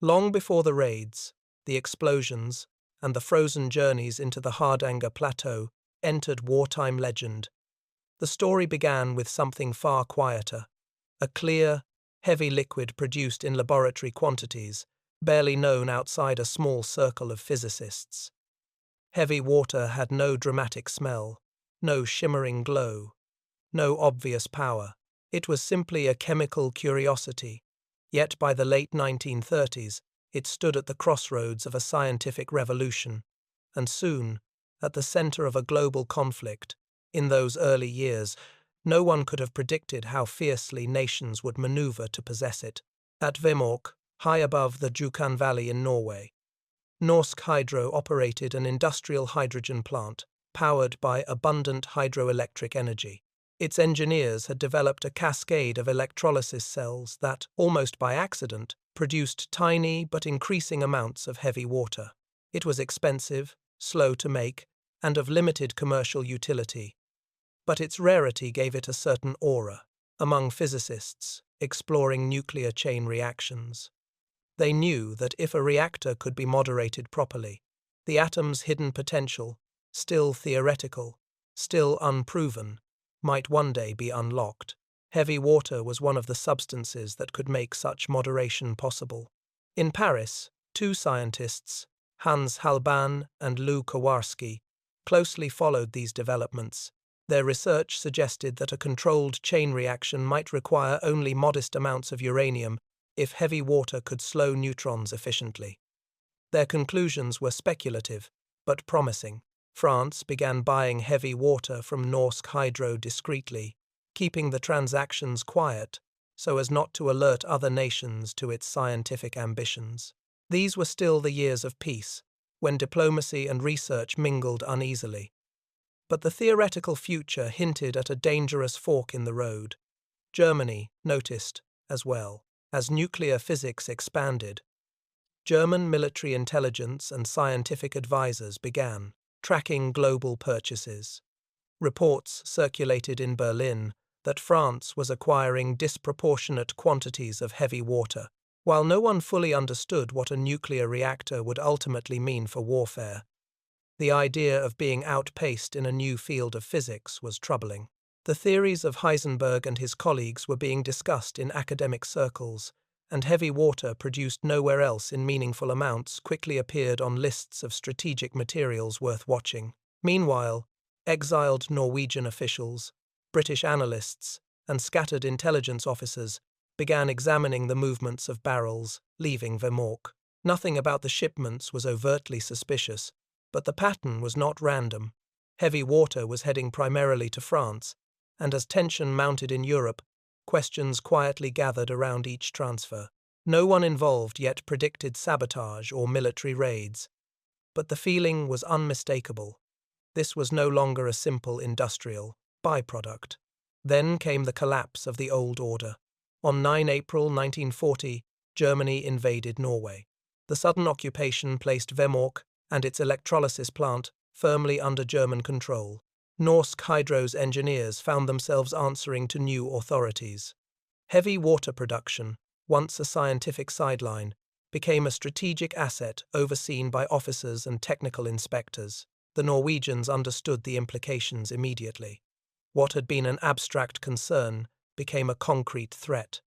Long before the raids, the explosions, and the frozen journeys into the Hardanger Plateau entered wartime legend, the story began with something far quieter: a clear, heavy liquid produced in laboratory quantities, barely known outside a small circle of physicists. Heavy water had no dramatic smell, no shimmering glow, no obvious power. It was simply a chemical curiosity. Yet by the late 1930s, it stood at the crossroads of a scientific revolution, and soon, at the center of a global conflict. In those early years, no one could have predicted how fiercely nations would maneuver to possess it. At Vemork, high above the Jukan Valley in Norway, Norsk Hydro operated an industrial hydrogen plant powered by abundant hydroelectric energy. Its engineers had developed a cascade of electrolysis cells that, almost by accident, produced tiny but increasing amounts of heavy water. It was expensive, slow to make, and of limited commercial utility, but its rarity gave it a certain aura among physicists exploring nuclear chain reactions. They knew that if a reactor could be moderated properly, the atom's hidden potential, still theoretical, still unproven, might one day be unlocked. Heavy water was one of the substances that could make such moderation possible. In Paris, two scientists, Hans Halban and Lou Kowarski, closely followed these developments. Their research suggested that a controlled chain reaction might require only modest amounts of uranium if heavy water could slow neutrons efficiently. Their conclusions were speculative, but promising. France began buying heavy water from Norsk Hydro discreetly, keeping the transactions quiet so as not to alert other nations to its scientific ambitions. These were still the years of peace, when diplomacy and research mingled uneasily. But the theoretical future hinted at a dangerous fork in the road. Germany noticed, as well. As nuclear physics expanded, German military intelligence and scientific advisors began tracking global purchases. Reports circulated in Berlin that France was acquiring disproportionate quantities of heavy water. While no one fully understood what a nuclear reactor would ultimately mean for warfare, the idea of being outpaced in a new field of physics was troubling. The theories of Heisenberg and his colleagues were being discussed in academic circles, and heavy water produced nowhere else in meaningful amounts quickly appeared on lists of strategic materials worth watching. Meanwhile, exiled Norwegian officials, British analysts, and scattered intelligence officers began examining the movements of barrels leaving Vemork. Nothing about the shipments was overtly suspicious, but the pattern was not random. Heavy water was heading primarily to France, and as tension mounted in Europe, questions quietly gathered around each transfer. No one involved yet predicted sabotage or military raids, but the feeling was unmistakable. This was no longer a simple industrial byproduct. Then came the collapse of the old order. On 9 April 1940, Germany invaded Norway. The sudden occupation placed Vemork and its electrolysis plant firmly under German control. Norsk Hydro's engineers found themselves answering to new authorities. Heavy water production, once a scientific sideline, became a strategic asset overseen by officers and technical inspectors. The Norwegians understood the implications immediately. What had been an abstract concern became a concrete threat.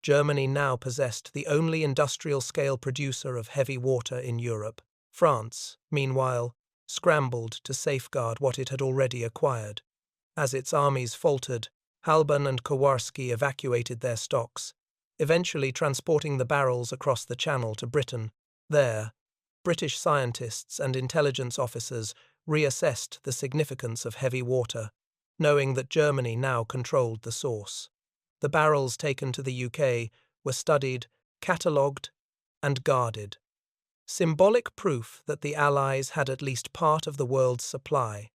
Germany now possessed the only industrial-scale producer of heavy water in Europe. France, meanwhile, scrambled to safeguard what it had already acquired. As its armies faltered, Halban and Kowarski evacuated their stocks, eventually transporting the barrels across the Channel to Britain. There, British scientists and intelligence officers reassessed the significance of heavy water, knowing that Germany now controlled the source. The barrels taken to the UK were studied, catalogued, and guarded. Symbolic proof that the Allies had at least part of the world's supply,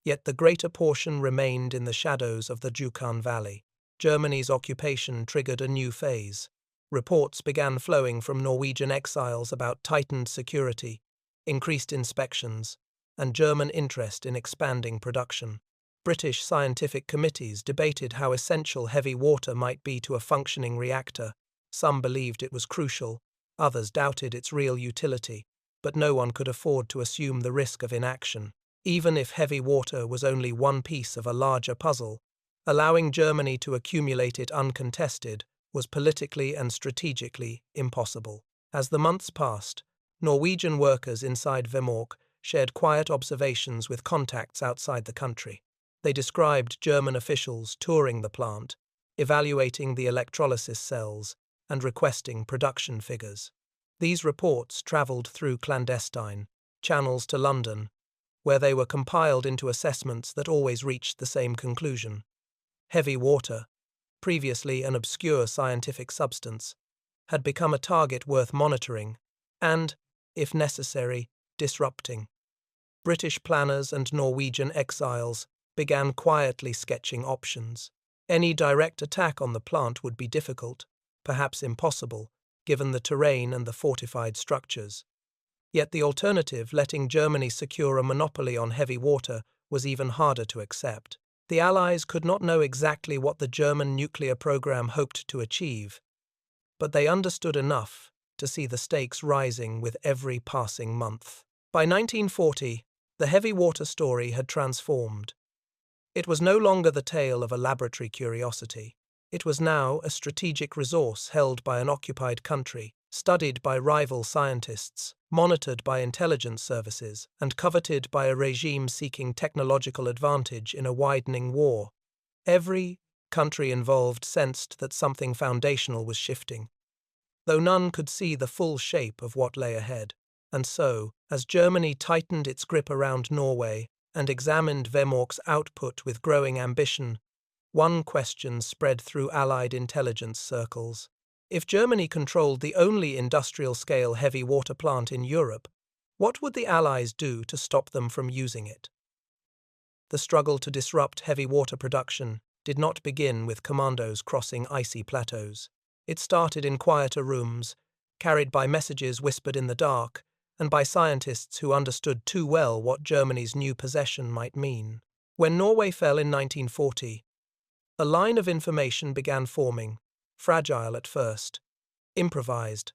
yet the greater portion remained in the shadows of the Jukan Valley. Germany's occupation triggered a new phase. Reports began flowing from Norwegian exiles about tightened security, increased inspections, and German interest in expanding production. British scientific committees debated how essential heavy water might be to a functioning reactor. Some believed it was crucial, Others doubted its real utility, but no one could afford to assume the risk of inaction. Even if heavy water was only one piece of a larger puzzle, allowing Germany to accumulate it uncontested was politically and strategically impossible. As the months passed, Norwegian workers inside Vemork shared quiet observations with contacts outside the country. They described German officials touring the plant, evaluating the electrolysis cells, and requesting production figures. These reports travelled through clandestine channels to London, where they were compiled into assessments that always reached the same conclusion. Heavy water, previously an obscure scientific substance, had become a target worth monitoring and, if necessary, disrupting. British planners and Norwegian exiles began quietly sketching options. Any direct attack on the plant would be difficult, perhaps impossible, given the terrain and the fortified structures. Yet the alternative, letting Germany secure a monopoly on heavy water, was even harder to accept. The Allies could not know exactly what the German nuclear program hoped to achieve, but they understood enough to see the stakes rising with every passing month. By 1940, the heavy water story had transformed. It was no longer the tale of a laboratory curiosity. It was now a strategic resource held by an occupied country, studied by rival scientists, monitored by intelligence services, and coveted by a regime seeking technological advantage in a widening war. Every country involved sensed that something foundational was shifting, though none could see the full shape of what lay ahead. And so, as Germany tightened its grip around Norway and examined Vemork's output with growing ambition, one question spread through Allied intelligence circles. If Germany controlled the only industrial-scale heavy water plant in Europe, what would the Allies do to stop them from using it? The struggle to disrupt heavy water production did not begin with commandos crossing icy plateaus. It started in quieter rooms, carried by messages whispered in the dark, and by scientists who understood too well what Germany's new possession might mean. When Norway fell in 1940, a line of information began forming, fragile at first, improvised,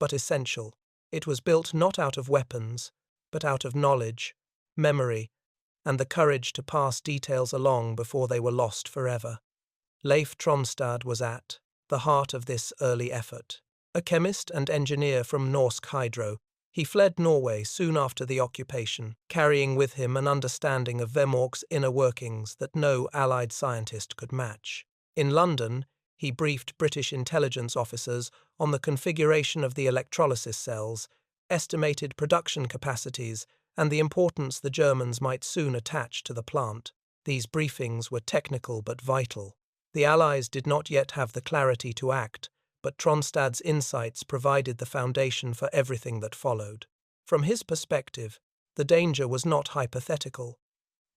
but essential. It was built not out of weapons, but out of knowledge, memory, and the courage to pass details along before they were lost forever. Leif Tronstad was at the heart of this early effort. A chemist and engineer from Norsk Hydro, he fled Norway soon after the occupation, carrying with him an understanding of Vemork's inner workings that no Allied scientist could match. In London, he briefed British intelligence officers on the configuration of the electrolysis cells, estimated production capacities, and the importance the Germans might soon attach to the plant. These briefings were technical but vital. The Allies did not yet have the clarity to act, but Tronstad's insights provided the foundation for everything that followed. From his perspective, the danger was not hypothetical.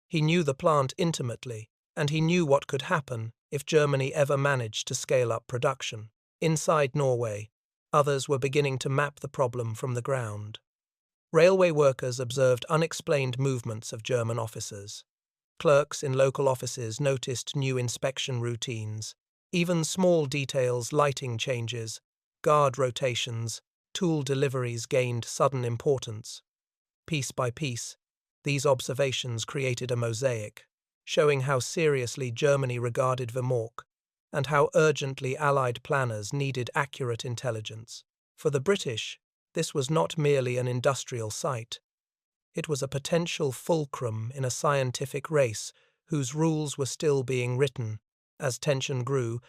He knew the plant intimately, and he knew what could happen if Germany ever managed to scale up production. Inside Norway, others were beginning to map the problem from the ground. Railway workers observed unexplained movements of German officers. Clerks in local offices noticed new inspection routines. Even small details, lighting changes, guard rotations, tool deliveries gained sudden importance. Piece by piece, these observations created a mosaic, showing how seriously Germany regarded Vemork and how urgently Allied planners needed accurate intelligence. For the British, this was not merely an industrial site. It was a potential fulcrum in a scientific race whose rules were still being written. As tension grew,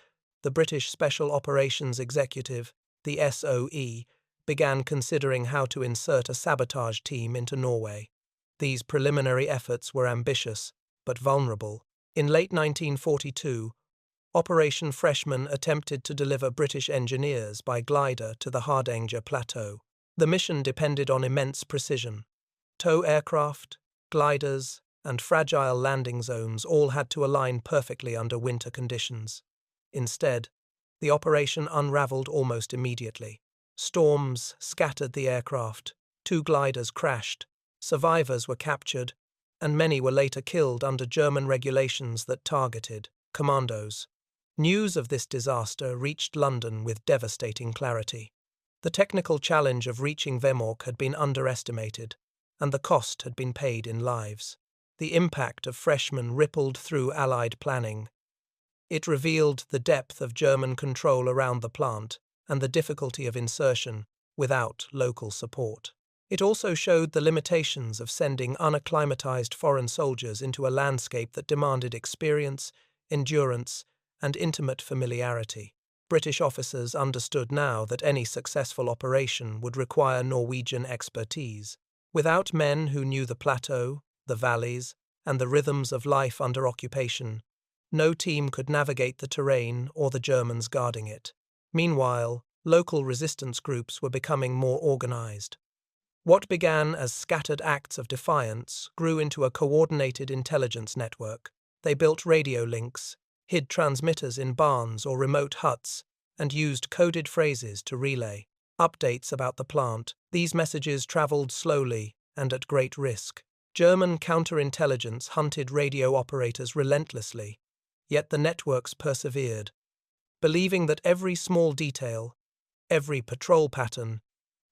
the British Special Operations Executive, the SOE, began considering how to insert a sabotage team into Norway. These preliminary efforts were ambitious, but vulnerable. In late 1942, Operation Freshman attempted to deliver British engineers by glider to the Hardanger Plateau. The mission depended on immense precision. Tow aircraft, gliders, and fragile landing zones all had to align perfectly under winter conditions. Instead, the operation unraveled almost immediately. Storms scattered the aircraft, 2 gliders crashed, survivors were captured, and many were later killed under German regulations that targeted commandos. News of this disaster reached London with devastating clarity. The technical challenge of reaching Vemork had been underestimated, and the cost had been paid in lives. The impact of freshmen rippled through Allied planning. It revealed the depth of German control around the plant and the difficulty of insertion without local support. It also showed the limitations of sending unacclimatized foreign soldiers into a landscape that demanded experience, endurance, and intimate familiarity. British officers understood now that any successful operation would require Norwegian expertise. Without men who knew the plateau, the valleys, and the rhythms of life under occupation, no team could navigate the terrain or the Germans guarding it. Meanwhile, local resistance groups were becoming more organized. What began as scattered acts of defiance grew into a coordinated intelligence network. They built radio links, hid transmitters in barns or remote huts, and used coded phrases to relay updates about the plant. These messages traveled slowly and at great risk. German counterintelligence hunted radio operators relentlessly, yet the networks persevered, believing that every small detail, every patrol pattern,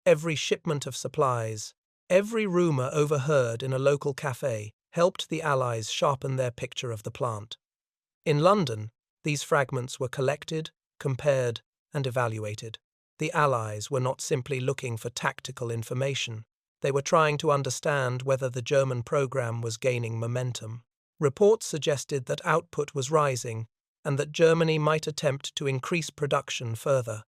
every shipment of supplies, every rumor overheard in a local cafe helped the Allies sharpen their picture of the plant. In London, these fragments were collected, compared, and evaluated. The Allies were not simply looking for tactical information. They were trying to understand whether the German program was gaining momentum. Reports suggested that output was rising and that Germany might attempt to increase production further.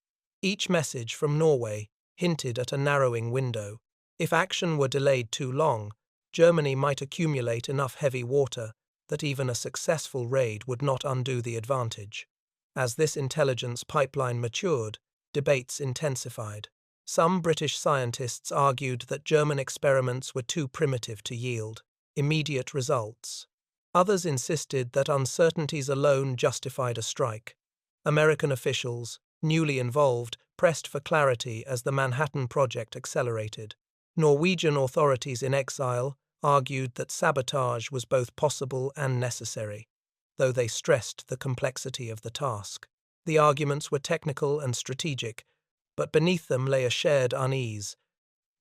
Each message from Norway hinted at a narrowing window. If action were delayed too long, Germany might accumulate enough heavy water that even a successful raid would not undo the advantage. As this intelligence pipeline matured, debates intensified. Some British scientists argued that German experiments were too primitive to yield immediate results. Others insisted that uncertainties alone justified a strike. American officials, newly involved, pressed for clarity as the Manhattan Project accelerated. Norwegian authorities in exile argued that sabotage was both possible and necessary, though they stressed the complexity of the task. The arguments were technical and strategic, but beneath them lay a shared unease.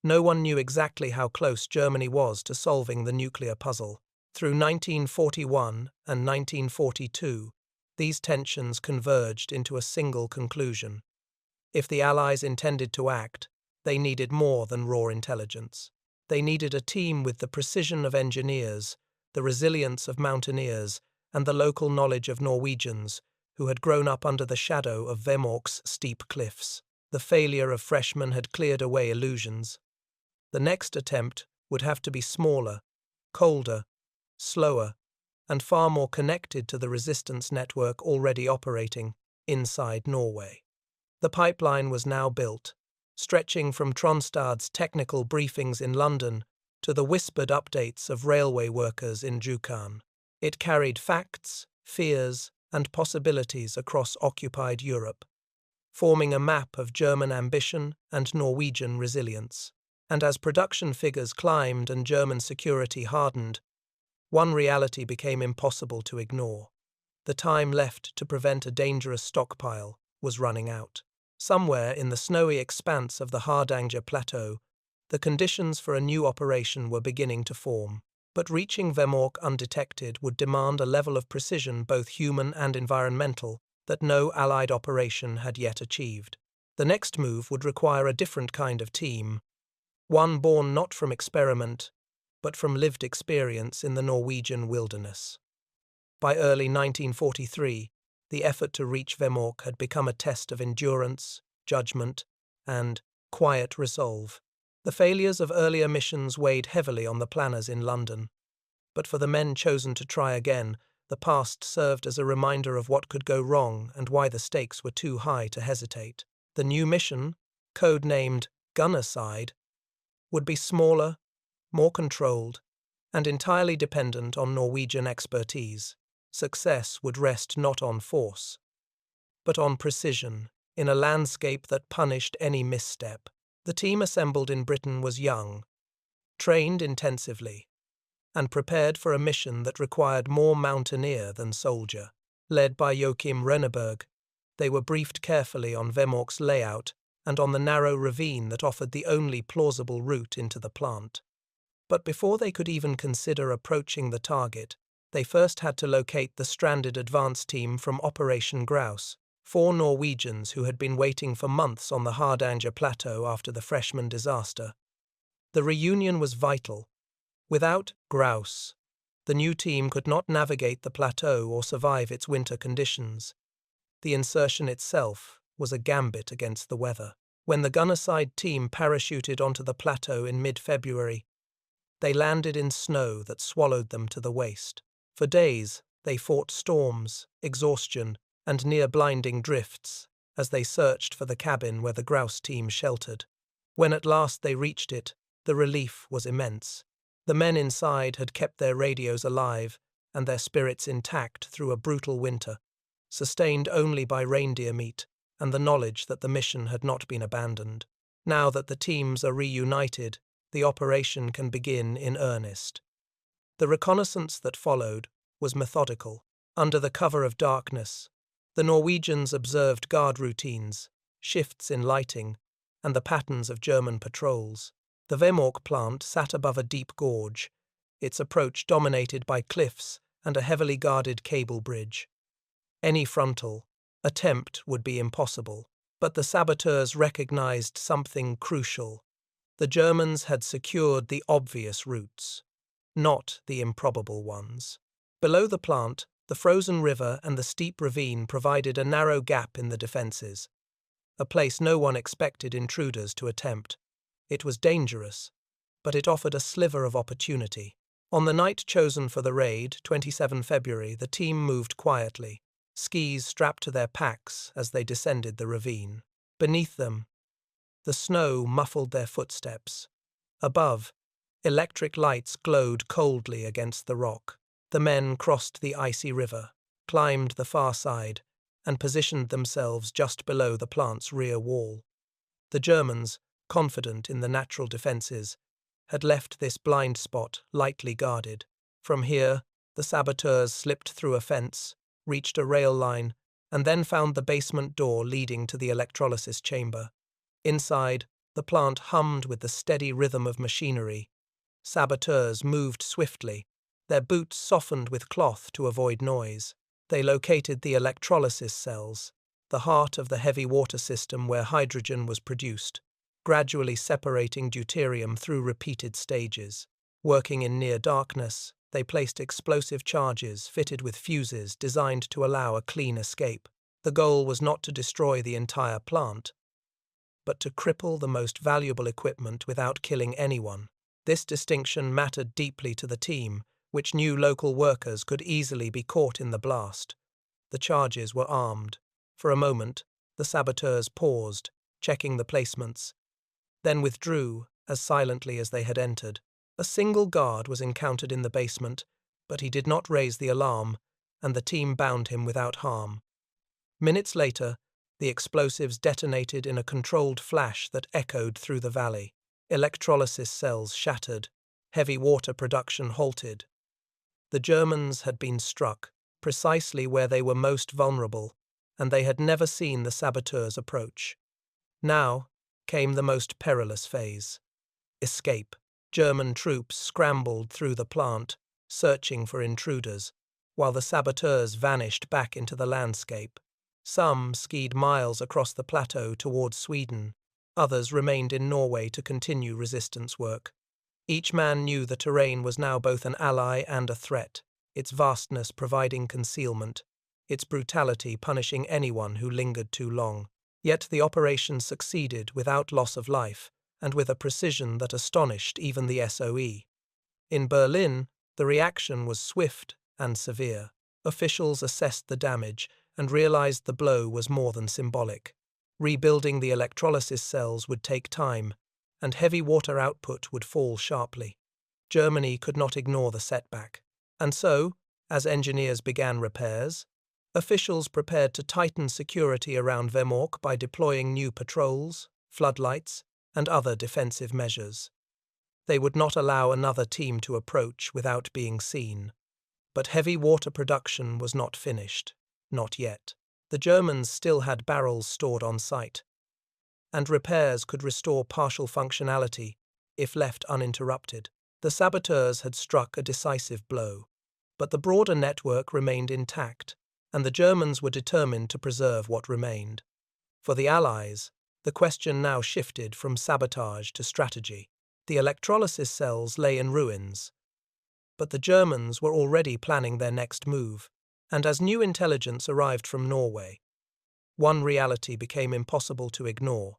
No one knew exactly how close Germany was to solving the nuclear puzzle. Through 1941 and 1942, these tensions converged into a single conclusion. If the Allies intended to act, they needed more than raw intelligence. They needed a team with the precision of engineers, the resilience of mountaineers, and the local knowledge of Norwegians who had grown up under the shadow of Vemork's steep cliffs. The failure of freshmen had cleared away illusions. The next attempt would have to be smaller, colder, slower, and far more connected to the resistance network already operating inside Norway. The pipeline was now built, stretching from Tronstad's technical briefings in London to the whispered updates of railway workers in Jukan. It carried facts, fears, and possibilities across occupied Europe, forming a map of German ambition and Norwegian resilience. And as production figures climbed and German security hardened, one reality became impossible to ignore. The time left to prevent a dangerous stockpile was running out. Somewhere in the snowy expanse of the Hardanger Plateau, the conditions for a new operation were beginning to form. But reaching Vemork undetected would demand a level of precision, both human and environmental, that no Allied operation had yet achieved. The next move would require a different kind of team, one born not from experiment, but from lived experience in the Norwegian wilderness. By early 1943, the effort to reach Vemork had become a test of endurance, judgment, and quiet resolve. The failures of earlier missions weighed heavily on the planners in London, but for the men chosen to try again, the past served as a reminder of what could go wrong and why the stakes were too high to hesitate. The new mission, code-named Gunnerside, would be smaller, more controlled, and entirely dependent on Norwegian expertise. Success would rest not on force, but on precision, in a landscape that punished any misstep. The team assembled in Britain was young, trained intensively, and prepared for a mission that required more mountaineer than soldier. Led by Joachim Renneberg, they were briefed carefully on Vemork's layout and on the narrow ravine that offered the only plausible route into the plant. But before they could even consider approaching the target, they first had to locate the stranded advance team from Operation Grouse, 4 Norwegians who had been waiting for months on the Hardanger Plateau after the freshman disaster. The reunion was vital. Without Grouse, the new team could not navigate the plateau or survive its winter conditions. The insertion itself was a gambit against the weather. When the Gunnerside team parachuted onto the plateau in mid-February, they landed in snow that swallowed them to the waist. For days, they fought storms, exhaustion, and near-blinding drifts as they searched for the cabin where the grouse team sheltered. When at last they reached it, the relief was immense. The men inside had kept their radios alive and their spirits intact through a brutal winter, sustained only by reindeer meat and the knowledge that the mission had not been abandoned. Now that the teams are reunited, the operation can begin in earnest. The reconnaissance that followed was methodical. Under the cover of darkness, the Norwegians observed guard routines, shifts in lighting, and the patterns of German patrols. The Vemork plant sat above a deep gorge, its approach dominated by cliffs and a heavily guarded cable bridge. Any frontal attempt would be impossible, but the saboteurs recognized something crucial. The Germans had secured the obvious routes, not the improbable ones. Below the plant, the frozen river and the steep ravine provided a narrow gap in the defences, a place no one expected intruders to attempt. It was dangerous, but it offered a sliver of opportunity. On the night chosen for the raid, 27 February, the team moved quietly, skis strapped to their packs as they descended the ravine. Beneath them, the snow muffled their footsteps. Above, electric lights glowed coldly against the rock. The men crossed the icy river, climbed the far side, and positioned themselves just below the plant's rear wall. The Germans, confident in the natural defences, had left this blind spot lightly guarded. From here, the saboteurs slipped through a fence, reached a rail line, and then found the basement door leading to the electrolysis chamber. Inside, the plant hummed with the steady rhythm of machinery. Saboteurs moved swiftly, their boots softened with cloth to avoid noise. They located the electrolysis cells, the heart of the heavy water system where hydrogen was produced, gradually separating deuterium through repeated stages. Working in near darkness, they placed explosive charges fitted with fuses designed to allow a clean escape. The goal was not to destroy the entire plant, but to cripple the most valuable equipment without killing anyone. This distinction mattered deeply to the team, which knew local workers could easily be caught in the blast. The charges were armed. For a moment, the saboteurs paused, checking the placements, then withdrew as silently as they had entered. A single guard was encountered in the basement, but he did not raise the alarm, and the team bound him without harm. Minutes later, the explosives detonated in a controlled flash that echoed through the valley. Electrolysis cells shattered, heavy water production halted. The Germans had been struck, precisely where they were most vulnerable, and they had never seen the saboteurs approach. Now came the most perilous phase. Escape. German troops scrambled through the plant, searching for intruders, while the saboteurs vanished back into the landscape. Some skied miles across the plateau towards Sweden. Others remained in Norway to continue resistance work. Each man knew the terrain was now both an ally and a threat, its vastness providing concealment, its brutality punishing anyone who lingered too long. Yet the operation succeeded without loss of life, and with a precision that astonished even the SOE. In Berlin, the reaction was swift and severe. Officials assessed the damage and realized the blow was more than symbolic. Rebuilding the electrolysis cells would take time, and heavy water output would fall sharply. Germany could not ignore the setback. And so, as engineers began repairs, officials prepared to tighten security around Vemork by deploying new patrols, floodlights, and other defensive measures. They would not allow another team to approach without being seen. But heavy water production was not finished. Not yet. The Germans still had barrels stored on site, and repairs could restore partial functionality if left uninterrupted. The saboteurs had struck a decisive blow, but the broader network remained intact, and the Germans were determined to preserve what remained. For the Allies, the question now shifted from sabotage to strategy. The electrolysis cells lay in ruins, but the Germans were already planning their next move, and as new intelligence arrived from Norway, one reality became impossible to ignore.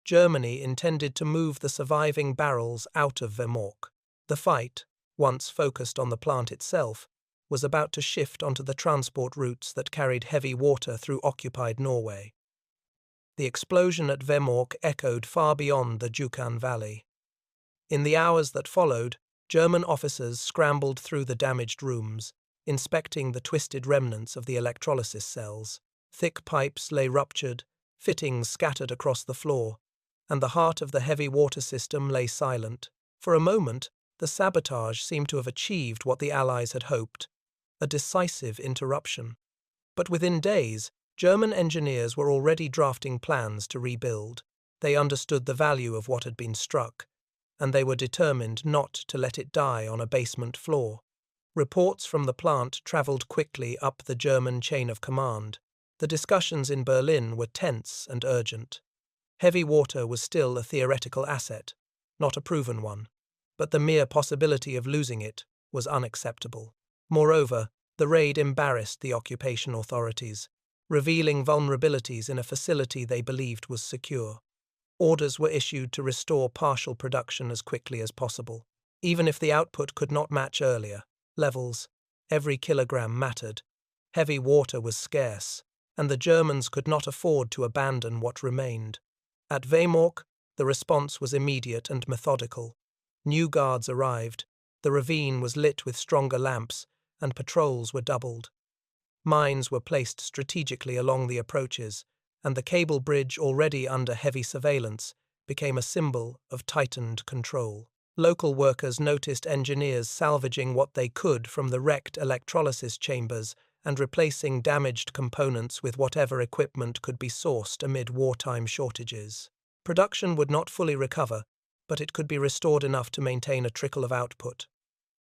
Germany intended to move the surviving barrels out of Vemork. The fight, once focused on the plant itself, was about to shift onto the transport routes that carried heavy water through occupied Norway. The explosion at Vemork echoed far beyond the Jukan Valley. In the hours that followed, German officers scrambled through the damaged rooms, inspecting the twisted remnants of the electrolysis cells. Thick pipes lay ruptured, fittings scattered across the floor, and the heart of the heavy water system lay silent. For a moment, the sabotage seemed to have achieved what the Allies had hoped, a decisive interruption. But within days, German engineers were already drafting plans to rebuild. They understood the value of what had been struck, and they were determined not to let it die on a basement floor. Reports from the plant travelled quickly up the German chain of command. The discussions in Berlin were tense and urgent. Heavy water was still a theoretical asset, not a proven one, but the mere possibility of losing it was unacceptable. Moreover, the raid embarrassed the occupation authorities, revealing vulnerabilities in a facility they believed was secure. Orders were issued to restore partial production as quickly as possible. Even if the output could not match earlier levels, every kilogram mattered. Heavy water was scarce, and the Germans could not afford to abandon what remained. At Vemork, the response was immediate and methodical. New guards arrived, the ravine was lit with stronger lamps, and patrols were doubled. Mines were placed strategically along the approaches, and the cable bridge, already under heavy surveillance, became a symbol of tightened control. Local workers noticed engineers salvaging what they could from the wrecked electrolysis chambers and replacing damaged components with whatever equipment could be sourced amid wartime shortages. Production would not fully recover, but it could be restored enough to maintain a trickle of output.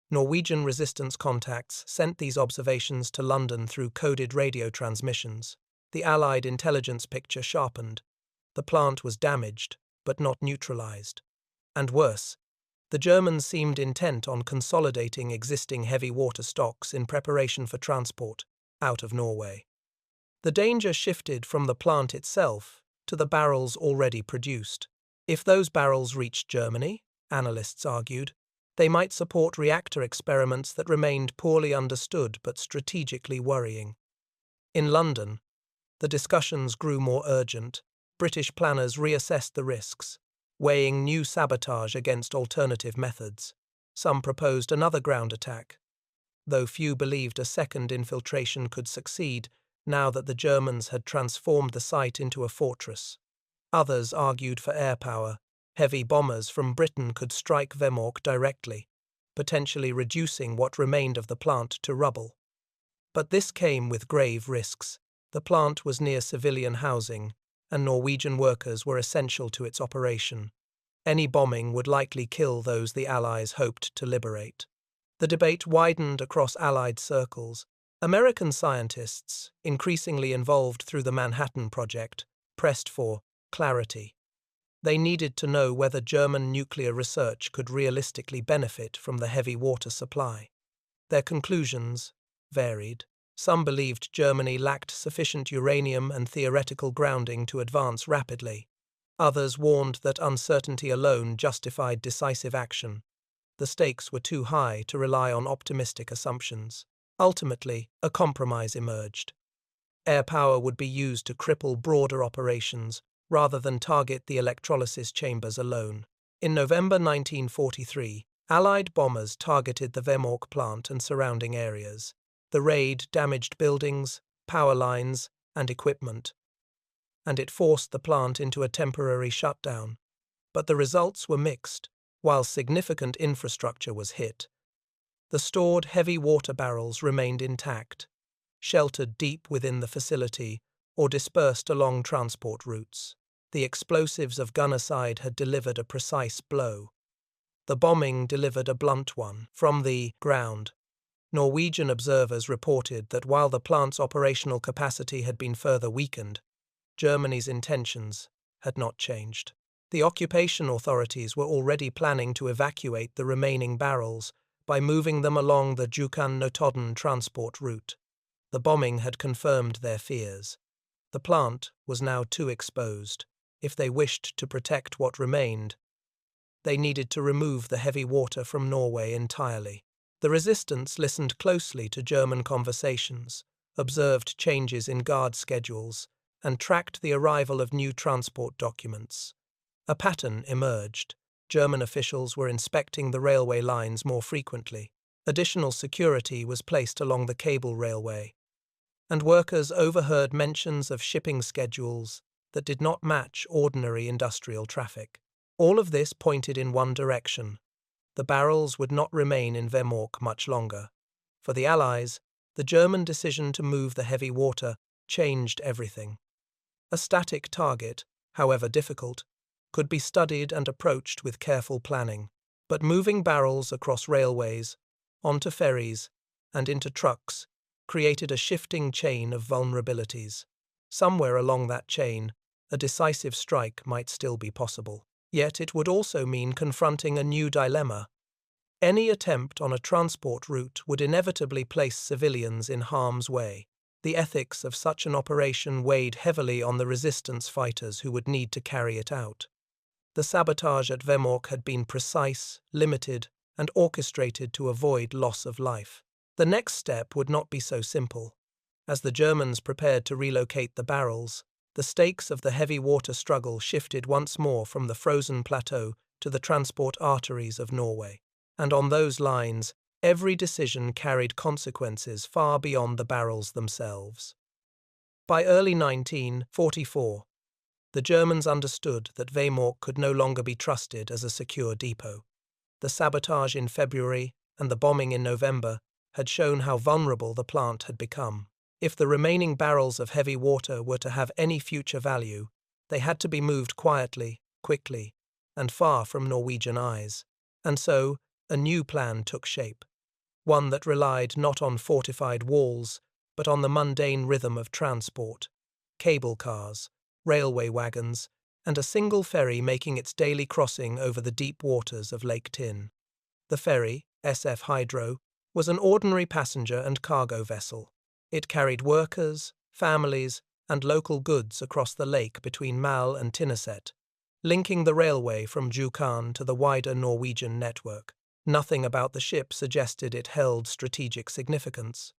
Norwegian resistance contacts sent these observations to London through coded radio transmissions. The Allied intelligence picture sharpened. The plant was damaged, but not neutralized. And worse, the Germans seemed intent on consolidating existing heavy water stocks in preparation for transport out of Norway. The danger shifted from the plant itself to the barrels already produced. If those barrels reached Germany, analysts argued, they might support reactor experiments that remained poorly understood but strategically worrying. In London, the discussions grew more urgent. British planners reassessed the risks, weighing new sabotage against alternative methods. Some proposed another ground attack, though few believed a second infiltration could succeed now that the Germans had transformed the site into a fortress. Others argued for air power. Heavy bombers from Britain could strike Vemork directly, potentially reducing what remained of the plant to rubble. But this came with grave risks. The plant was near civilian housing, and Norwegian workers were essential to its operation. Any bombing would likely kill those the Allies hoped to liberate. The debate widened across Allied circles. American scientists, increasingly involved through the Manhattan Project, pressed for clarity. They needed to know whether German nuclear research could realistically benefit from the heavy water supply. Their conclusions varied. Some believed Germany lacked sufficient uranium and theoretical grounding to advance rapidly. Others warned that uncertainty alone justified decisive action. The stakes were too high to rely on optimistic assumptions. Ultimately, a compromise emerged. Air power would be used to cripple broader operations rather than target the electrolysis chambers alone. In November 1943, Allied bombers targeted the Vemork plant and surrounding areas. The raid damaged buildings, power lines, and equipment, and it forced the plant into a temporary shutdown. But the results were mixed. While significant infrastructure was hit, the stored heavy water barrels remained intact, sheltered deep within the facility or dispersed along transport routes. The explosives of Gunnerside had delivered a precise blow. The bombing delivered a blunt one. From the ground, Norwegian observers reported that while the plant's operational capacity had been further weakened, Germany's intentions had not changed. The occupation authorities were already planning to evacuate the remaining barrels by moving them along the Jukan-Notodden transport route. The bombing had confirmed their fears. The plant was now too exposed. If they wished to protect what remained, they needed to remove the heavy water from Norway entirely. The resistance listened closely to German conversations, observed changes in guard schedules, and tracked the arrival of new transport documents. A pattern emerged. German officials were inspecting the railway lines more frequently. Additional security was placed along the cable railway, and workers overheard mentions of shipping schedules that did not match ordinary industrial traffic. All of this pointed in one direction. The barrels would not remain in Vemork much longer. For the Allies, the German decision to move the heavy water changed everything. A static target, however difficult, could be studied and approached with careful planning, but moving barrels across railways, onto ferries, and into trucks created a shifting chain of vulnerabilities. Somewhere along that chain, a decisive strike might still be possible. Yet it would also mean confronting a new dilemma. Any attempt on a transport route would inevitably place civilians in harm's way. The ethics of such an operation weighed heavily on the resistance fighters who would need to carry it out. The sabotage at Vemork had been precise, limited, and orchestrated to avoid loss of life. The next step would not be so simple. As the Germans prepared to relocate the barrels, the stakes of the heavy water struggle shifted once more from the frozen plateau to the transport arteries of Norway. And on those lines, every decision carried consequences far beyond the barrels themselves. By early 1944, the Germans understood that Vemork could no longer be trusted as a secure depot. The sabotage in February and the bombing in November had shown how vulnerable the plant had become. If the remaining barrels of heavy water were to have any future value, they had to be moved quietly, quickly, and far from Norwegian eyes. And so, a new plan took shape, one that relied not on fortified walls, but on the mundane rhythm of transport: cable cars, railway wagons, and a single ferry making its daily crossing over the deep waters of Lake Tinn. The ferry, SF Hydro, was an ordinary passenger and cargo vessel. It carried workers, families, and local goods across the lake between Mal and Tinneset, linking the railway from Jukan to the wider Norwegian network. Nothing about the ship suggested it held strategic significance.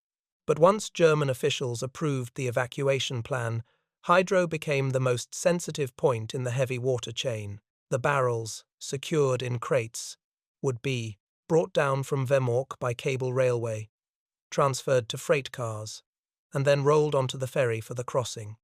But once German officials approved the evacuation plan, Hydro became the most sensitive point in the heavy water chain. The barrels, secured in crates, would be brought down from Vemork by cable railway, transferred to freight cars, and then rolled onto the ferry for the crossing.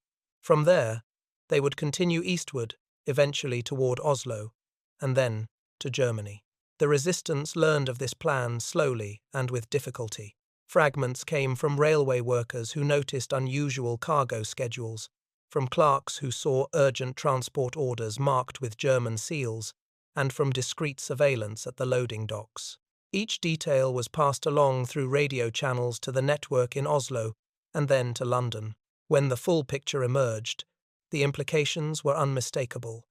From there, they would continue eastward, eventually toward Oslo, and then to Germany. The resistance learned of this plan slowly and with difficulty. Fragments came from railway workers who noticed unusual cargo schedules, from clerks who saw urgent transport orders marked with German seals, and from discreet surveillance at the loading docks. Each detail was passed along through radio channels to the network in Oslo and then to London. When the full picture emerged, the implications were unmistakable.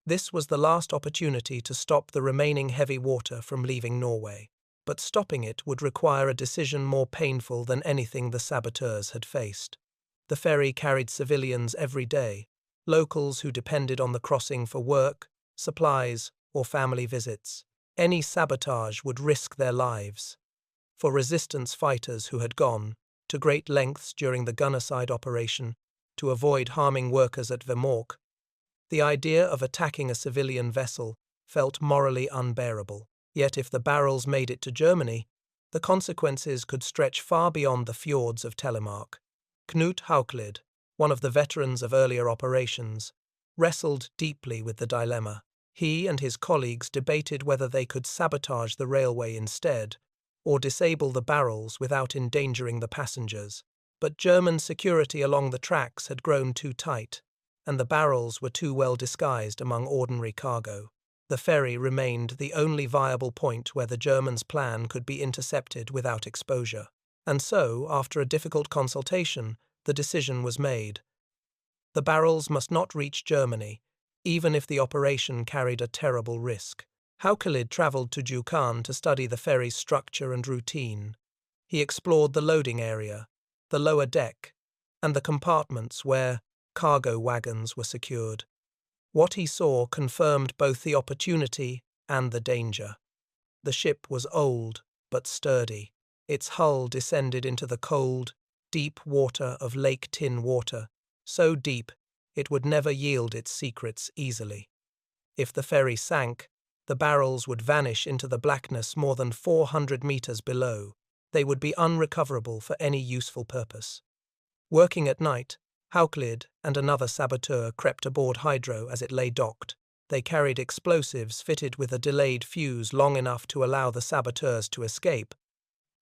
This was the last opportunity to stop the remaining heavy water from leaving Norway. But stopping it would require a decision more painful than anything the saboteurs had faced. The ferry carried civilians every day, locals who depended on the crossing for work, supplies, or family visits. Any sabotage would risk their lives. For resistance fighters who had gone to great lengths during the Gunnerside operation to avoid harming workers at Vemork, the idea of attacking a civilian vessel felt morally unbearable. Yet if the barrels made it to Germany, the consequences could stretch far beyond the fjords of Telemark. Knut Hauklid, one of the veterans of earlier operations, wrestled deeply with the dilemma. He and his colleagues debated whether they could sabotage the railway instead, or disable the barrels without endangering the passengers. But German security along the tracks had grown too tight, and the barrels were too well disguised among ordinary cargo. The ferry remained the only viable point where the Germans' plan could be intercepted without exposure. And so, after a difficult consultation, the decision was made. The barrels must not reach Germany, even if the operation carried a terrible risk. Haukelid travelled to Jukan to study the ferry's structure and routine. He explored the loading area, the lower deck, and the compartments where cargo wagons were secured. What he saw confirmed both the opportunity and the danger. The ship was old but sturdy. Its hull descended into the cold, deep water of Lake Tin water, so deep it would never yield its secrets easily. If the ferry sank, the barrels would vanish into the blackness more than 400 meters below. They would be unrecoverable for any useful purpose. Working at night, Haukelid and another saboteur crept aboard Hydro as it lay docked. They carried explosives fitted with a delayed fuse long enough to allow the saboteurs to escape,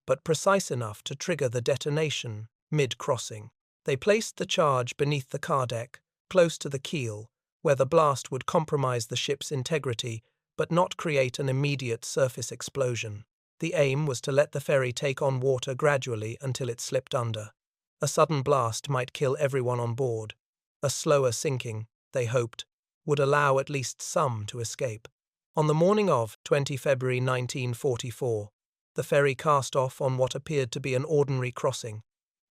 but precise enough to trigger the detonation mid-crossing. They placed the charge beneath the car deck, close to the keel, where the blast would compromise the ship's integrity but not create an immediate surface explosion. The aim was to let the ferry take on water gradually until it slipped under. A sudden blast might kill everyone on board. A slower sinking, they hoped, would allow at least some to escape. On the morning of 20 February 1944, the ferry cast off on what appeared to be an ordinary crossing.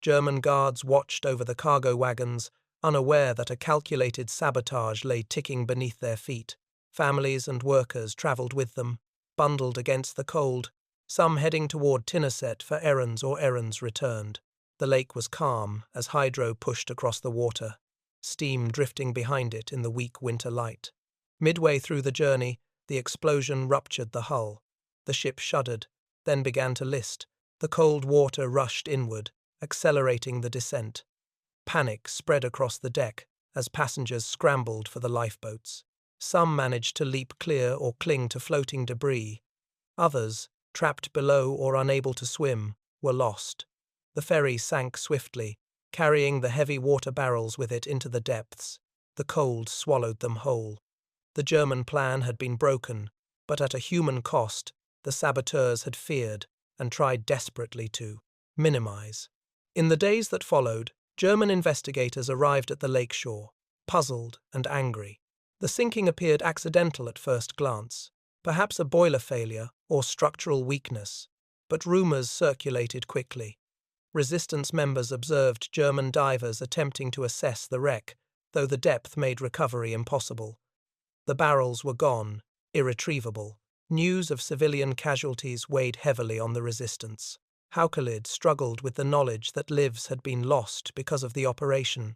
German guards watched over the cargo wagons, unaware that a calculated sabotage lay ticking beneath their feet. Families and workers travelled with them, bundled against the cold, some heading toward Tinnerset for errands or errands returned. The lake was calm as Hydro pushed across the water, steam drifting behind it in the weak winter light. Midway through the journey, the explosion ruptured the hull. The ship shuddered, then began to list. The cold water rushed inward, accelerating the descent. Panic spread across the deck as passengers scrambled for the lifeboats. Some managed to leap clear or cling to floating debris. Others, trapped below or unable to swim, were lost. The ferry sank swiftly, carrying the heavy water barrels with it into the depths. The cold swallowed them whole. The German plan had been broken, but at a human cost the saboteurs had feared and tried desperately to minimize. In the days that followed, German investigators arrived at the lakeshore, puzzled and angry. The sinking appeared accidental at first glance, perhaps a boiler failure or structural weakness, but rumors circulated quickly. Resistance members observed German divers attempting to assess the wreck, though the depth made recovery impossible. The barrels were gone, irretrievable. News of civilian casualties weighed heavily on the resistance. Haukelid struggled with the knowledge that lives had been lost because of the operation.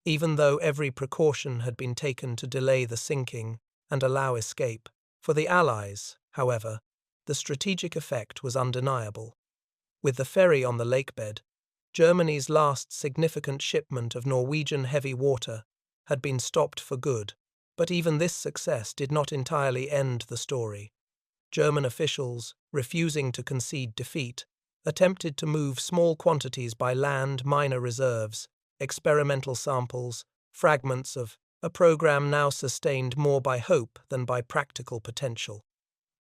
Even though every precaution had been taken to delay the sinking and allow escape. For the Allies, however, the strategic effect was undeniable. With the ferry on the lakebed, Germany's last significant shipment of Norwegian heavy water had been stopped for good, but even this success did not entirely end the story. German officials, refusing to concede defeat, attempted to move small quantities by land minor reserves, experimental samples, fragments of a program now sustained more by hope than by practical potential.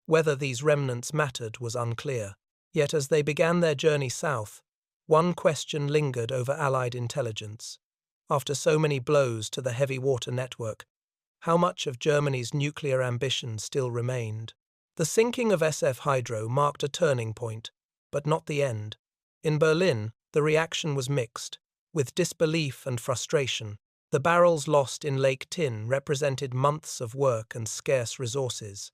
Whether these remnants mattered was unclear. Yet as they began their journey south, one question lingered over Allied intelligence. After so many blows to the heavy water network, how much of Germany's nuclear ambition still remained? The sinking of SF Hydro marked a turning point, but not the end. In Berlin, the reaction was mixed, with disbelief and frustration. The barrels lost in Lake Tin represented months of work and scarce resources,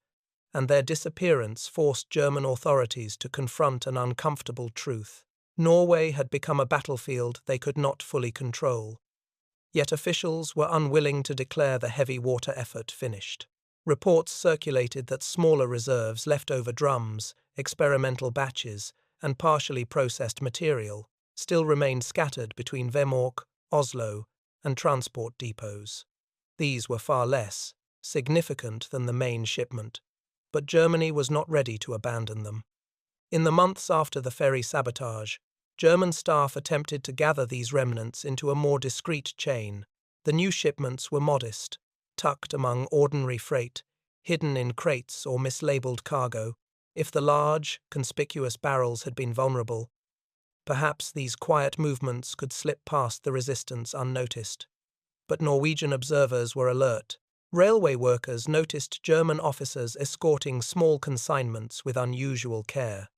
and their disappearance forced German authorities to confront an uncomfortable truth. Norway had become a battlefield they could not fully control. Yet officials were unwilling to declare the heavy water effort finished. Reports circulated that smaller reserves, leftover drums, experimental batches, and partially processed material still remained scattered between Vemork, Oslo, and transport depots. These were far less significant than the main shipment, but Germany was not ready to abandon them. In the months after the ferry sabotage, German staff attempted to gather these remnants into a more discreet chain. The new shipments were modest, tucked among ordinary freight, hidden in crates or mislabeled cargo. If the large, conspicuous barrels had been vulnerable, perhaps these quiet movements could slip past the resistance unnoticed. But Norwegian observers were alert. Railway workers noticed German officers escorting small consignments with unusual care.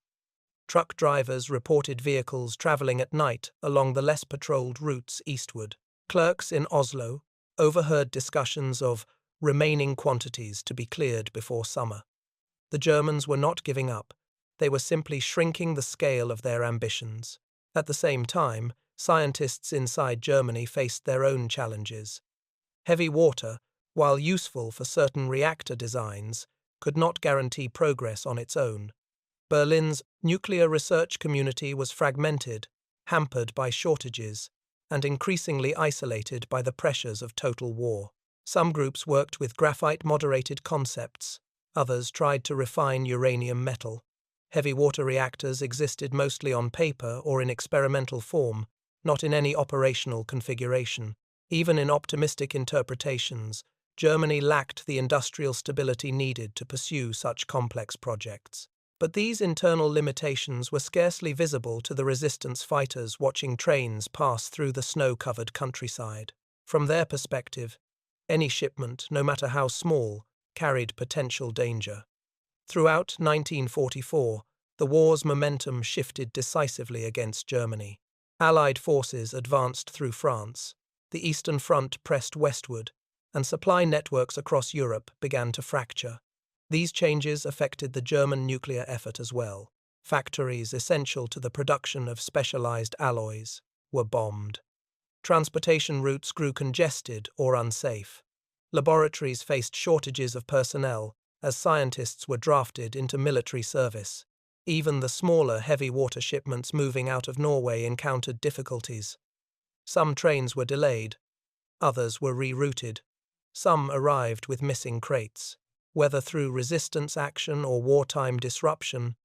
Truck drivers reported vehicles traveling at night along the less patrolled routes eastward. Clerks in Oslo overheard discussions of remaining quantities to be cleared before summer. The Germans were not giving up. They were simply shrinking the scale of their ambitions. At the same time, scientists inside Germany faced their own challenges. Heavy water, while useful for certain reactor designs, could not guarantee progress on its own. Berlin's nuclear research community was fragmented, hampered by shortages, and increasingly isolated by the pressures of total war. Some groups worked with graphite-moderated concepts. Others tried to refine uranium metal. Heavy water reactors existed mostly on paper or in experimental form, not in any operational configuration. Even in optimistic interpretations, Germany lacked the industrial stability needed to pursue such complex projects. But these internal limitations were scarcely visible to the resistance fighters watching trains pass through the snow-covered countryside. From their perspective, any shipment, no matter how small, carried potential danger. Throughout 1944, the war's momentum shifted decisively against Germany. Allied forces advanced through France, the Eastern Front pressed westward, and supply networks across Europe began to fracture. These changes affected the German nuclear effort as well. Factories essential to the production of specialized alloys were bombed. Transportation routes grew congested or unsafe. Laboratories faced shortages of personnel as scientists were drafted into military service. Even the smaller heavy water shipments moving out of Norway encountered difficulties. Some trains were delayed, others were rerouted. Some arrived with missing crates. Whether through resistance action or wartime disruption,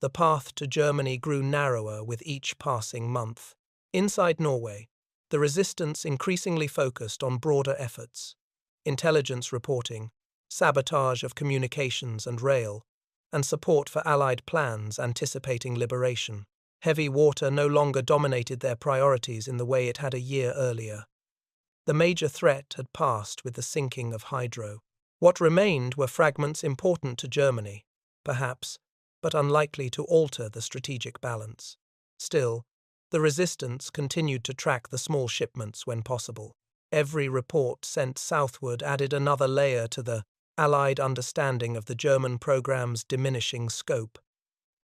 the path to Germany grew narrower with each passing month. Inside Norway, the resistance increasingly focused on broader efforts: intelligence reporting, sabotage of communications and rail, and support for Allied plans anticipating liberation. Heavy water no longer dominated their priorities in the way it had a year earlier. The major threat had passed with the sinking of Hydro. What remained were fragments important to Germany, perhaps, but unlikely to alter the strategic balance. Still, the resistance continued to track the small shipments when possible. Every report sent southward added another layer to the Allied understanding of the German program's diminishing scope.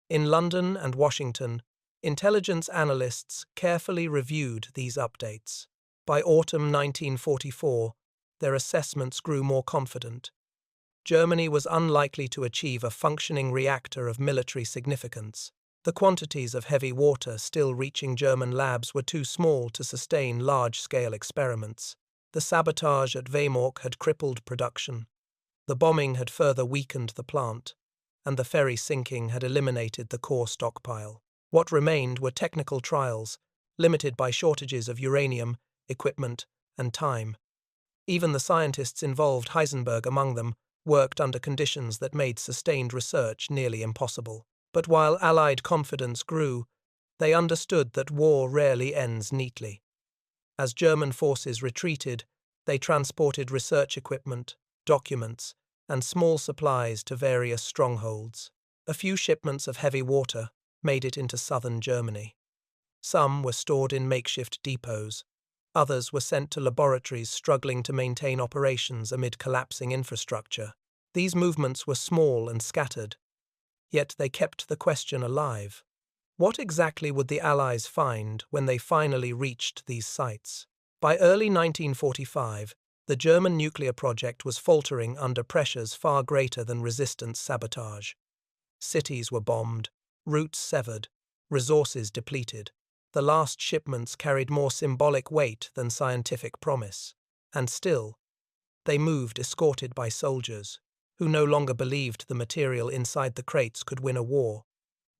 In London and Washington, intelligence analysts carefully reviewed these updates. By autumn 1944, their assessments grew more confident. Germany was unlikely to achieve a functioning reactor of military significance. The quantities of heavy water still reaching German labs were too small to sustain large-scale experiments. The sabotage at Vemork had crippled production. The bombing had further weakened the plant, and the Ferry sinking had eliminated the core stockpile. What remained were technical trials, limited by shortages of uranium, equipment, and time. Even the scientists involved, Heisenberg among them, worked under conditions that made sustained research nearly impossible. But while Allied confidence grew, they understood that war rarely ends neatly. As German forces retreated, they transported research equipment, documents, and small supplies to various strongholds. A few shipments of heavy water made it into southern Germany. Some were stored in makeshift depots. Others were sent to laboratories struggling to maintain operations amid collapsing infrastructure. These movements were small and scattered, yet they kept the question alive. What exactly would the Allies find when they finally reached these sites? By early 1945, the German nuclear project was faltering under pressures far greater than resistance sabotage. Cities were bombed, routes severed, resources depleted. The last shipments carried more symbolic weight than scientific promise. And still, they moved escorted by soldiers, who no longer believed the material inside the crates could win a war,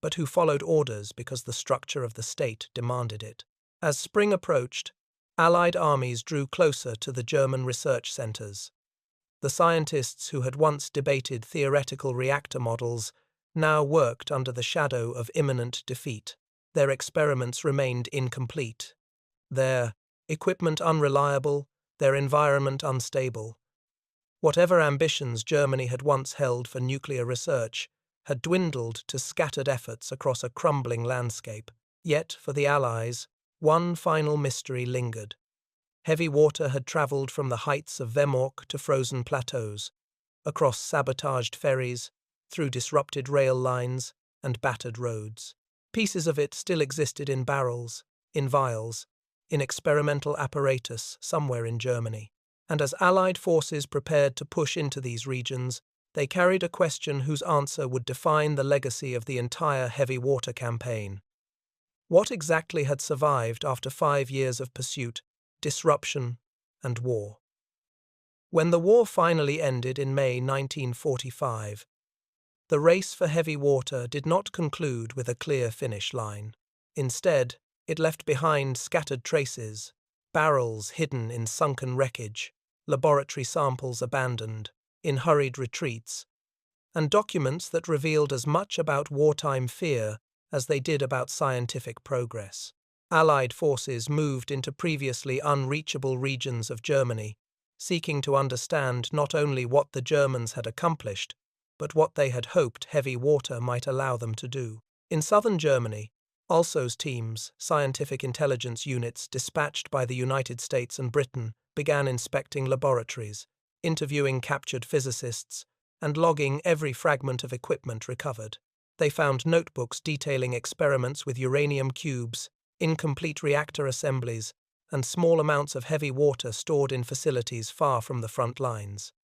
but who followed orders because the structure of the state demanded it. As spring approached, Allied armies drew closer to the German research centers. The scientists who had once debated theoretical reactor models now worked under the shadow of imminent defeat. Their experiments remained incomplete, their equipment unreliable, their environment unstable. Whatever ambitions Germany had once held for nuclear research had dwindled to scattered efforts across a crumbling landscape. Yet, for the Allies, one final mystery lingered. Heavy water had travelled from the heights of Vemork to frozen plateaus, across sabotaged ferries, through disrupted rail lines and battered roads. Pieces of it still existed in barrels, in vials, in experimental apparatus somewhere in Germany. And as Allied forces prepared to push into these regions, they carried a question whose answer would define the legacy of the entire heavy water campaign. What exactly had survived after 5 years of pursuit, disruption, and war? When the war finally ended in May 1945, the race for heavy water did not conclude with a clear finish line. Instead, it left behind scattered traces, barrels hidden in sunken wreckage, laboratory samples abandoned in hurried retreats, and documents that revealed as much about wartime fear as they did about scientific progress. Allied forces moved into previously unreachable regions of Germany, seeking to understand not only what the Germans had accomplished, but what they had hoped heavy water might allow them to do. In southern Germany, ALSO's teams, scientific intelligence units dispatched by the United States and Britain, began inspecting laboratories, interviewing captured physicists, and logging every fragment of equipment recovered. They found notebooks detailing experiments with uranium cubes, incomplete reactor assemblies, and small amounts of heavy water stored in facilities far from the front lines.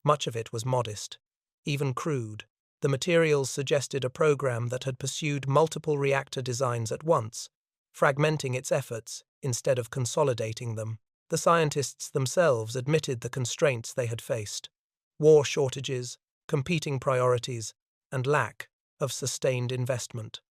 Much of it was modest, even crude. The materials suggested a program that had pursued multiple reactor designs at once, fragmenting its efforts instead of consolidating them. The scientists themselves admitted the constraints they had faced: war shortages, competing priorities, and lack of sustained investment.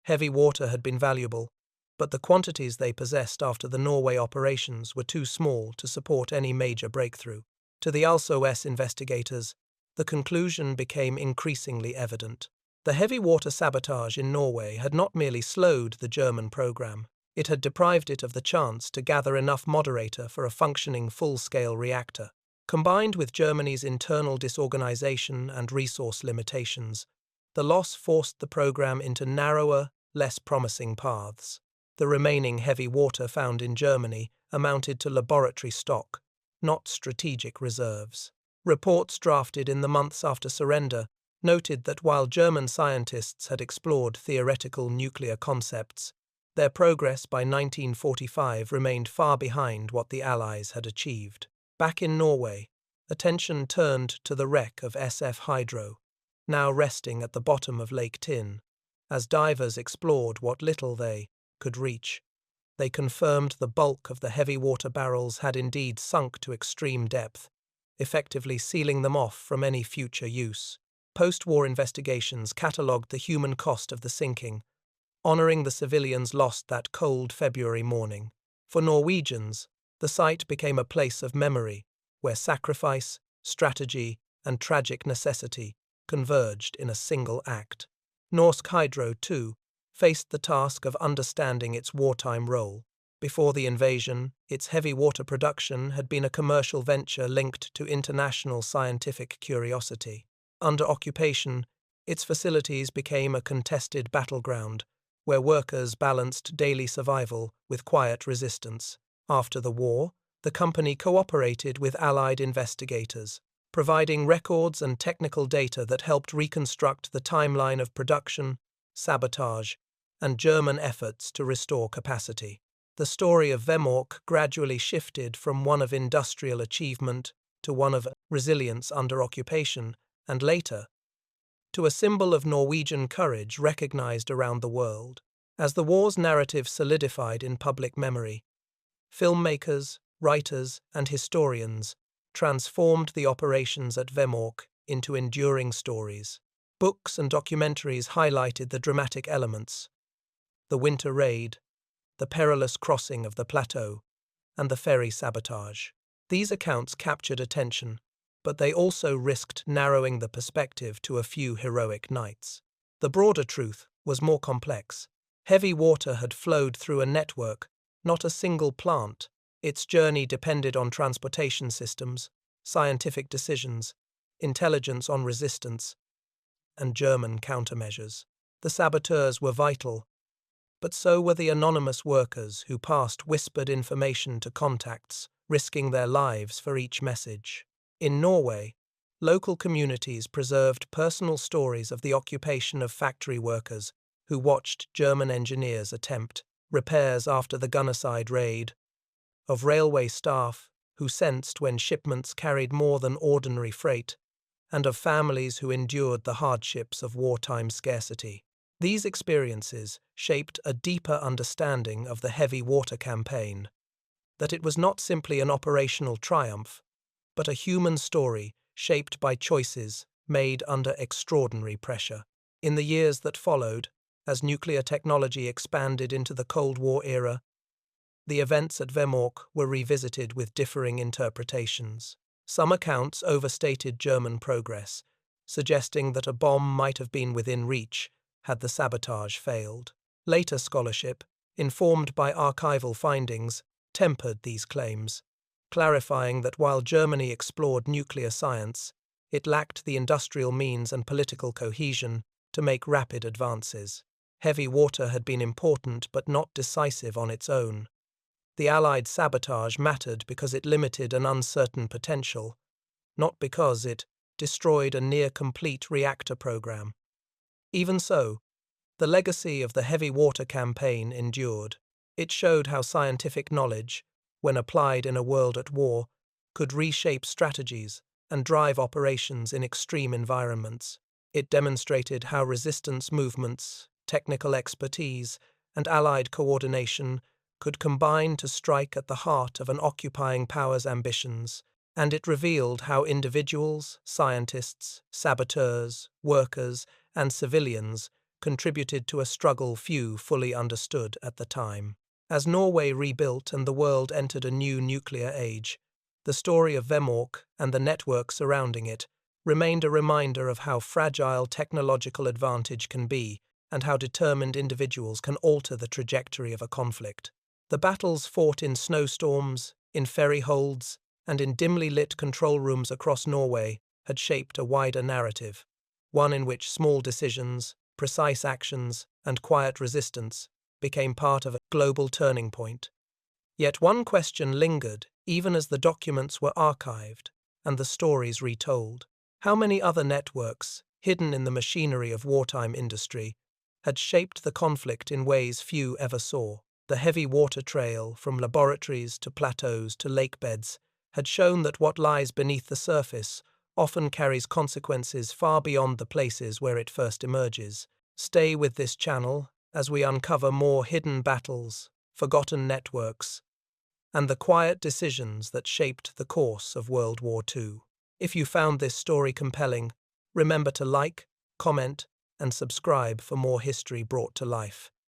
Heavy water had been valuable, but the quantities they possessed after the Norway operations were too small to support any major breakthrough. To the ALSO's investigators, the conclusion became increasingly evident. The heavy water sabotage in Norway had not merely slowed the German program, it had deprived it of the chance to gather enough moderator for a functioning full-scale reactor. Combined with Germany's internal disorganization and resource limitations, the loss forced the program into narrower, less promising paths. The remaining heavy water found in Germany amounted to laboratory stock, not strategic reserves. Reports drafted in the months after surrender noted that while German scientists had explored theoretical nuclear concepts, their progress by 1945 remained far behind what the Allies had achieved. Back in Norway, attention turned to the wreck of SF Hydro, now resting at the bottom of Lake Tinn. As divers explored what little they could reach, they confirmed the bulk of the heavy water barrels had indeed sunk to extreme depth, effectively sealing them off from any future use. Post-war investigations catalogued the human cost of the sinking, honouring the civilians lost that cold February morning. For Norwegians, the site became a place of memory, where sacrifice, strategy, and tragic necessity converged in a single act. Norsk Hydro, too, faced the task of understanding its wartime role. Before the invasion, its heavy water production had been a commercial venture linked to international scientific curiosity. Under occupation, its facilities became a contested battleground, where workers balanced daily survival with quiet resistance. After the war, the company cooperated with Allied investigators, providing records and technical data that helped reconstruct the timeline of production, sabotage, and German efforts to restore capacity. The story of Vemork gradually shifted from one of industrial achievement to one of resilience under occupation, and later, to a symbol of Norwegian courage recognized around the world. As the war's narrative solidified in public memory, filmmakers, writers, and historians transformed the operations at Vemork into enduring stories. Books and documentaries highlighted the dramatic elements: the winter raid, the perilous crossing of the plateau, and the Ferry sabotage. These accounts captured attention, but they also risked narrowing the perspective to a few heroic nights. The broader truth was more complex. Heavy water had flowed through a network, not a single plant. Its journey depended on transportation systems, scientific decisions, intelligence on resistance, and German countermeasures. The saboteurs were vital, but so were the anonymous workers who passed whispered information to contacts, risking their lives for each message. In Norway, local communities preserved personal stories of the occupation of factory workers who watched German engineers attempt repairs after the Gunnerside raid, of railway staff who sensed when shipments carried more than ordinary freight, and of families who endured the hardships of wartime scarcity. These experiences shaped a deeper understanding of the heavy water campaign, that it was not simply an operational triumph, but a human story shaped by choices made under extraordinary pressure. In the years that followed, as nuclear technology expanded into the Cold War era, the events at WWII were revisited with differing interpretations. Some accounts overstated German progress, suggesting that a bomb might have been within reach had the sabotage failed. Later scholarship, informed by archival findings, tempered these claims, clarifying that while Germany explored nuclear science, it lacked the industrial means and political cohesion to make rapid advances. Heavy water had been important but not decisive on its own. The Allied sabotage mattered because it limited an uncertain potential, not because it destroyed a near-complete reactor program. Even so, the legacy of the heavy water campaign endured. It showed how scientific knowledge, when applied in a world at war, could reshape strategies and drive operations in extreme environments. It demonstrated how resistance movements, technical expertise, and Allied coordination could combine to strike at the heart of an occupying power's ambitions, and it revealed how individuals, scientists, saboteurs, workers, and civilians contributed to a struggle few fully understood at the time. As Norway rebuilt and the world entered a new nuclear age, the story of WWII and the network surrounding it remained a reminder of how fragile technological advantage can be and how determined individuals can alter the trajectory of a conflict. The battles fought in snowstorms, in ferry holds, and in dimly lit control rooms across Norway had shaped a wider narrative, one in which small decisions, precise actions, and quiet resistance became part of a global turning point. Yet one question lingered even as the documents were archived and the stories retold. How many other networks, hidden in the machinery of wartime industry, had shaped the conflict in ways few ever saw? The heavy water trail, from laboratories to plateaus to lake beds, had shown that what lies beneath the surface often carries consequences far beyond the places where it first emerges. Stay with this channel as we uncover more hidden battles, forgotten networks, and the quiet decisions that shaped the course of World War II. If you found this story compelling, remember to like, comment, and subscribe for more history brought to life.